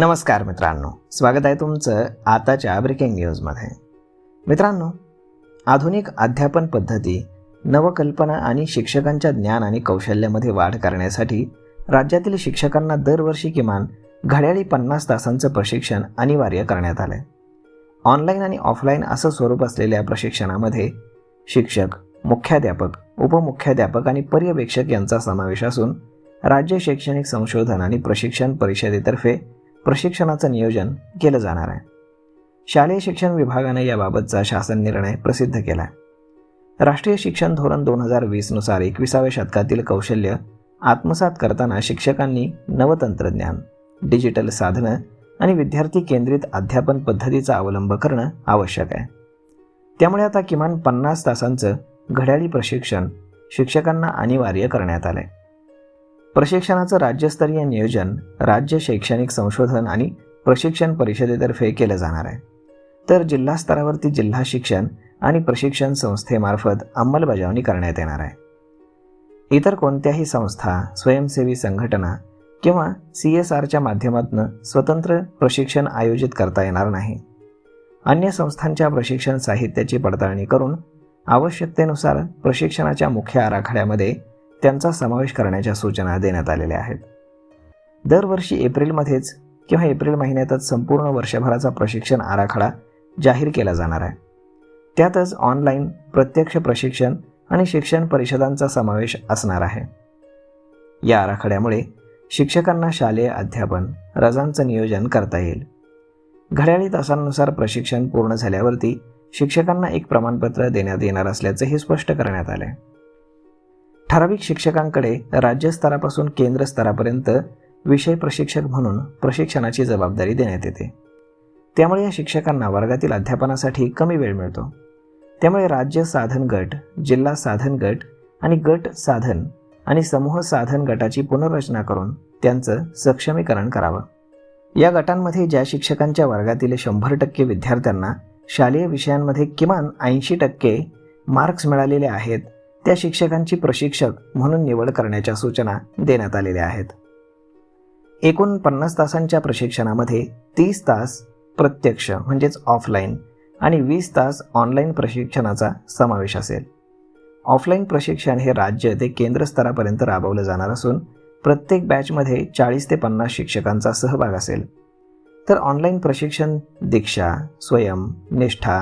नमस्कार मित्रांनो, स्वागत आहे तुमचं आताच्या ब्रेकिंग न्यूजमध्ये. मित्रांनो, आधुनिक अध्यापन पद्धती, नवकल्पना आणि शिक्षकांच्या ज्ञान आणि कौशल्यामध्ये वाढ करण्यासाठी राज्यातील शिक्षकांना दरवर्षी किमान घड्याळी 50 तासांचं प्रशिक्षण अनिवार्य करण्यात आलं आहे. ऑनलाईन आणि ऑफलाईन असं स्वरूप असलेल्या प्रशिक्षणामध्ये शिक्षक, मुख्याध्यापक, उपमुख्याध्यापक आणि पर्यवेक्षक यांचा समावेश असून राज्य शैक्षणिक संशोधन आणि प्रशिक्षण परिषदेतर्फे प्रशिक्षणाचं नियोजन केलं जाणार आहे. शालेय शिक्षण विभागाने याबाबतचा शासन निर्णय प्रसिद्ध केला आहे. राष्ट्रीय शिक्षण धोरण 2020 नुसार 21व्या शतकातील कौशल्य आत्मसात करताना शिक्षकांनी नवतंत्रज्ञान, डिजिटल साधनं आणि विद्यार्थी केंद्रित अध्यापन पद्धतीचा अवलंब करणं आवश्यक आहे. त्यामुळे आता किमान 50 तासांचं घड्याळी प्रशिक्षण शिक्षकांना अनिवार्य करण्यात आलंय. प्रशिक्षणाचं राज्यस्तरीय नियोजन राज्य शैक्षणिक संशोधन आणि प्रशिक्षण परिषदेतर्फे केलं जाणार आहे. तर जिल्हा स्तरावरती जिल्हा शिक्षण आणि प्रशिक्षण संस्थेमार्फत अंमलबजावणी करण्यात येणार आहे. इतर कोणत्याही संस्था, स्वयंसेवी संघटना किंवा CSRच्या माध्यमातून स्वतंत्र प्रशिक्षण आयोजित करता येणार नाही. अन्य संस्थांच्या प्रशिक्षण साहित्याची पडताळणी करून आवश्यकतेनुसार प्रशिक्षणाच्या मुख्य आराखड्यामध्ये त्यांचा समावेश करण्याच्या सूचना देण्यात आलेल्या आहेत. दरवर्षी एप्रिलमध्येच किंवा एप्रिल महिन्यातच संपूर्ण वर्षभराचा प्रशिक्षण आराखडा जाहीर केला जाणार आहे. त्यातच ऑनलाईन, प्रत्यक्ष प्रशिक्षण आणि शिक्षण परिषदांचा समावेश असणार आहे. या आराखड्यामुळे शिक्षकांना शालेय अध्यापन, रजांचं नियोजन करता येईल. घड्याळी तासांनुसार प्रशिक्षण पूर्ण झाल्यावरती शिक्षकांना एक प्रमाणपत्र देण्यात येणार असल्याचंही स्पष्ट करण्यात आलं आहे. ठराविक शिक्षकांकडे राज्यस्तरापासून केंद्र स्तरापर्यंत विषय प्रशिक्षक म्हणून प्रशिक्षणाची जबाबदारी देण्यात येते. त्यामुळे या शिक्षकांना वर्गातील अध्यापनासाठी कमी वेळ मिळतो. त्यामुळे राज्य साधन गट, जिल्हा साधन गट आणि गट साधन आणि समूह साधन गटाची पुनर्रचना करून त्यांचं सक्षमीकरण करावं. या गटांमध्ये ज्या शिक्षकांच्या वर्गातील 100% विद्यार्थ्यांना शालेय विषयांमध्ये किमान 80% मार्क्स मिळालेले आहेत, त्या शिक्षकांची प्रशिक्षक म्हणून निवड करण्याच्या सूचना देण्यात आलेल्या आहेत. एकूण 50 तासांच्या प्रशिक्षणामध्ये 30 तास प्रत्यक्ष म्हणजेच ऑफलाईन आणि 20 तास ऑनलाईन प्रशिक्षणाचा समावेश असेल. ऑफलाईन प्रशिक्षण हे राज्य ते केंद्र स्तरापर्यंत राबवलं जाणार असून प्रत्येक बॅचमध्ये 40 ते 50 शिक्षकांचा सहभाग असेल. तर ऑनलाईन प्रशिक्षण दीक्षा, स्वयं, निष्ठा,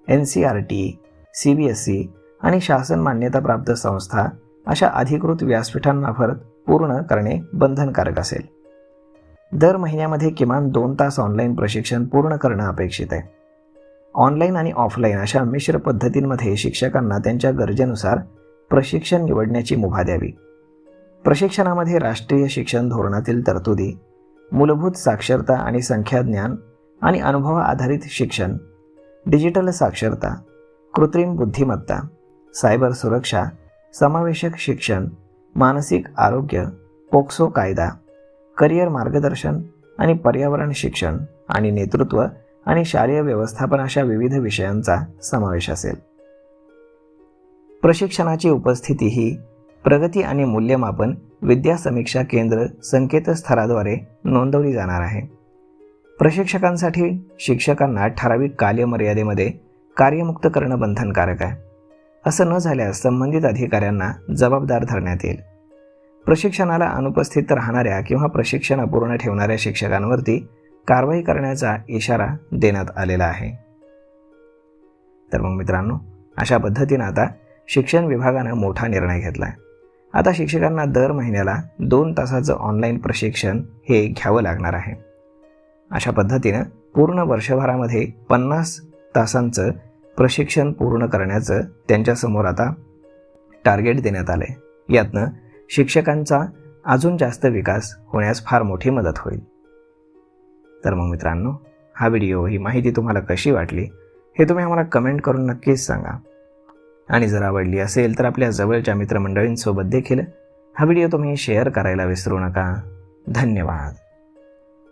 NCERT, CBSE आणि शासन मान्यताप्राप्त संस्था अशा अधिकृत व्यासपीठांमार्फत पूर्ण करणे बंधनकारक असेल. दर महिन्यामध्ये किमान 2 तास ऑनलाईन प्रशिक्षण पूर्ण करणं अपेक्षित आहे. ऑनलाईन आणि ऑफलाईन अशा मिश्र पद्धतींमध्ये शिक्षकांना त्यांच्या गरजेनुसार प्रशिक्षण निवडण्याची मुभा द्यावी. प्रशिक्षणामध्ये राष्ट्रीय शिक्षण धोरणातील तरतुदी, मूलभूत साक्षरता आणि संख्याज्ञान आणि अनुभव आधारित शिक्षण, डिजिटल साक्षरता, कृत्रिम बुद्धिमत्ता, सायबर सुरक्षा, समावेशक शिक्षण, मानसिक आरोग्य, पोक्सो कायदा, करिअर मार्गदर्शन आणि पर्यावरण शिक्षण आणि नेतृत्व आणि शालेय व्यवस्थापन अशा विविध विषयांचा समावेश असेल. प्रशिक्षणाची उपस्थिती ही प्रगती आणि मूल्यमापन विद्या समीक्षा केंद्र संकेतस्थळाद्वारे नोंदवली जाणार आहे. प्रशिक्षकांसाठी शिक्षकांना ठराविक कालमर्यादेमध्ये कार्यमुक्त करणं बंधनकारक आहे. असं न झाल्यास संबंधित अधिकाऱ्यांना जबाबदार धरण्यात येईल. प्रशिक्षणाला अनुपस्थित राहणाऱ्या किंवा प्रशिक्षण अपूर्ण ठेवणाऱ्या शिक्षकांवरती कारवाई करण्याचा इशारा देण्यात आलेला आहे. तर मग मित्रांनो, अशा पद्धतीनं आता शिक्षण विभागानं मोठा निर्णय घेतला आहे. आता शिक्षकांना दर महिन्याला 2 तासाचं ऑनलाईन प्रशिक्षण हे घ्यावं लागणार आहे. अशा पद्धतीनं पूर्ण वर्षभरामध्ये 50 तासांचं प्रशिक्षण पूर्ण करण्याचं त्यांच्यासमोर आता टार्गेट देण्यात आलं आहे. यातनं शिक्षकांचा अजून जास्त विकास होण्यास फार मोठी मदत होईल. तर मग मित्रांनो, हा व्हिडिओ, ही माहिती तुम्हाला कशी वाटली हे तुम्ही आम्हाला कमेंट करून नक्कीच सांगा. आणि जर आवडली असेल तर आपल्या जवळच्या मित्रमंडळींसोबत देखील हा व्हिडिओ तुम्ही शेअर करायला विसरू नका. धन्यवाद.